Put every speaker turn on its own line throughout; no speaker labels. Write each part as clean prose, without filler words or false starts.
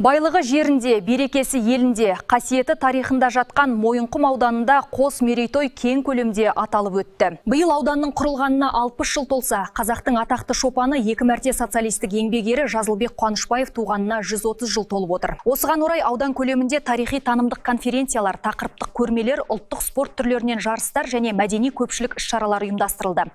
Байлығы жерінде, берекесі елінде, қасиеті тарихында жатқан Мойынқұм ауданында қос мерейтой кең көлемде аталып өтті. Биыл ауданның құрылғанына 60 жыл толса, қазақтың атақты шопаны 2 мәрте социалистік еңбек ері Жазылбек Қуанышбаев туғанына 130 жыл толып отыр. Осыған орай аудан көлемінде тарихи танымдық конференциялар, тақырыптық көрмелер, ұлттық спорт түрлерінен жарыстар және мәдени көпшілік іс-шаралар ұйымдастырылды.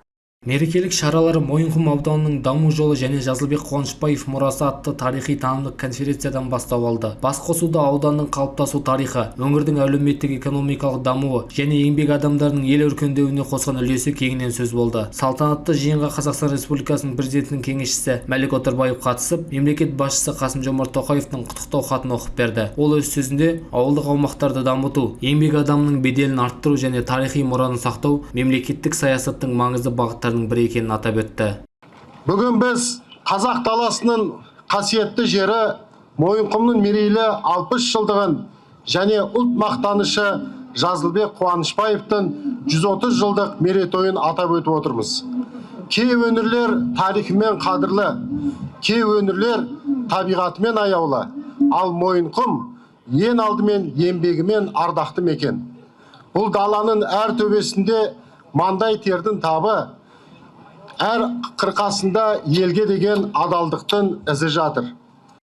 Мерекелік шаралары Мойынқұм ауданының даму жолы және Жазылбек Қуанышбаев мұрасы атты тарихи танымдық конференциядан бастау алды. Басқосуда ауданның қалыптасу тарихы, өңірдің әлеуметтік экономикалық дамуы және еңбек адамдарының ел өркендеуіне қосқан үлесі кеңінен сөз болды. Салтанатты жиынға Қазақстан Республикасының президентінің кеңесшісі Мәлік Отарбаев қатысып, мемлекет басшысы Қасым-Жомарт Тоқаевтың құттықтау хатын оқып берді. Ол өз сөзінде ауылдық аумақтарды дамыту, еңбек адамының беделін арттыру және тарихи мұраны сақтау мемлекеттік саясаттың маңызды бағыттары бір екенін атап өтті.
Бүгін біз қазақ даласының қасиетті жері Мойынқұмның мерейлі 60 жылдығын және ұлт мақтанышы Жазылбек Қуанышбаевтың 130 жылдық мерейтойын атап өтіп отырмыз. Кей өңірлер тарихымен қадірлі, кей өңірлер табиғатымен аяулы, ал Мойынқұм ең алдымен еңбегімен ардақты мекен. Бұл даланың әр төбесінде маңдай тердің табы, әр қырқасында елге деген адалдықтың ізі жатыр.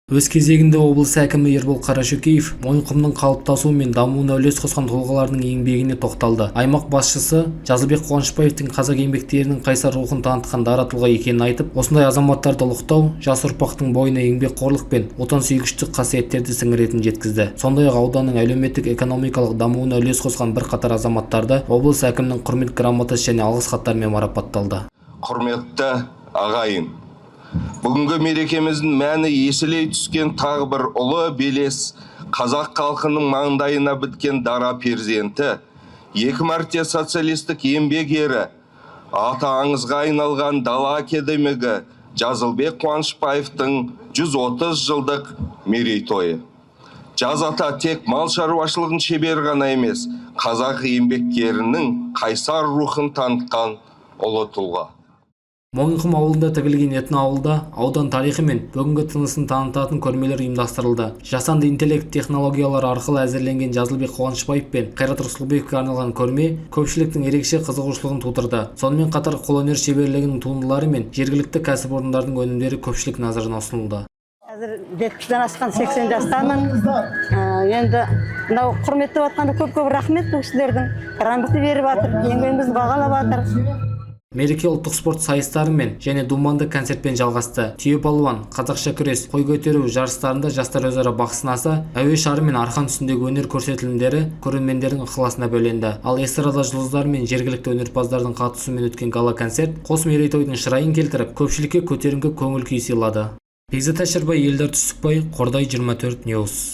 Өз кезегінде облыс әкімі Ербол Қарашөкеев Мойынқұмның қалыптасуы мен дамуына үлес қосқан тұлғалардың еңбегіне тоқталды. Аймақ басшысы Жазылбек Қуанышбаевтың қазақ еңбектерінің қайсар рухын танытқан дара тұлға екенін айтып, осындай азаматтарды ұлықтау жас ұрпақтың бойына еңбекқорлық пен отансүйгіштік қасиеттерді сіңіретінін жеткізді. Сондай-ақ ауданның әлеуметтік экономикалық дамуына үлес қосқан бірқатар азаматтарды облыс әкімінің құрмет грамотасы және алғыс хаттарымен марапатталды.
Құрметті ағайын, бүгінгі мерекеміздің мәні еселей түскен тағы бір ұлы белес қазақ халқының маңдайына біткен дара перзенті, 2 мәрте социалистік еңбек ері, аты аңызға айналған дала академигі Жазылбек Қуанышбаевтың 130 жылдық мерейтойы. Жаз ата тек мал шаруашылығын шебер ғана емес, қазақ еңбеккерінің қайсар рухын танытқан ұлы тұлға.
Мойынқұм ауылында тігілген этноауылда аудан тарихы мен бүгінгі тынысын танытатын көрмелер ұйымдастырылды. Жасанды интеллект технологиялары арқылы әзірленген Жазылбек Қуанышбаев пен Қайрат Рысқұлбековке арналған көрме көпшіліктің ерекше қызығушылығын тудырды. Сонымен қатар қолөнер шеберлігінің туындылары мен жергілікті кәсіпорындардың өнімдері көпшілік назарына ұсынылды.
Қазір 70-ден асқан 80 жастамын. Енді мынау құрметтеп жатқанда көп-көп рахмет бұл кісілердің. Грамота беріп жатыр, еңбегімізді бағалап жатыр.
Мереке ұлттық спорт сайыстарымен және думанды концертпен жалғасты. Түйе палуан, қазақша күрес, қой көтеру жарыстарында жастар өзара бақ сынаса, әуе шары мен арқан үстіндегі өнер көрсетілімдері көрермендердің ықыласына бөленді. Ал эстрада жұлдыздары мен жергілікті өнерпаздардың қатысуымен өткен гала-концерт қос мерейтойдың шырайын келтіріп, көпшілікке көтеріңкі көңіл күй сыйлады. Бекзат Әшірбай, Елдар Түсіпбай, Қордай 24 News.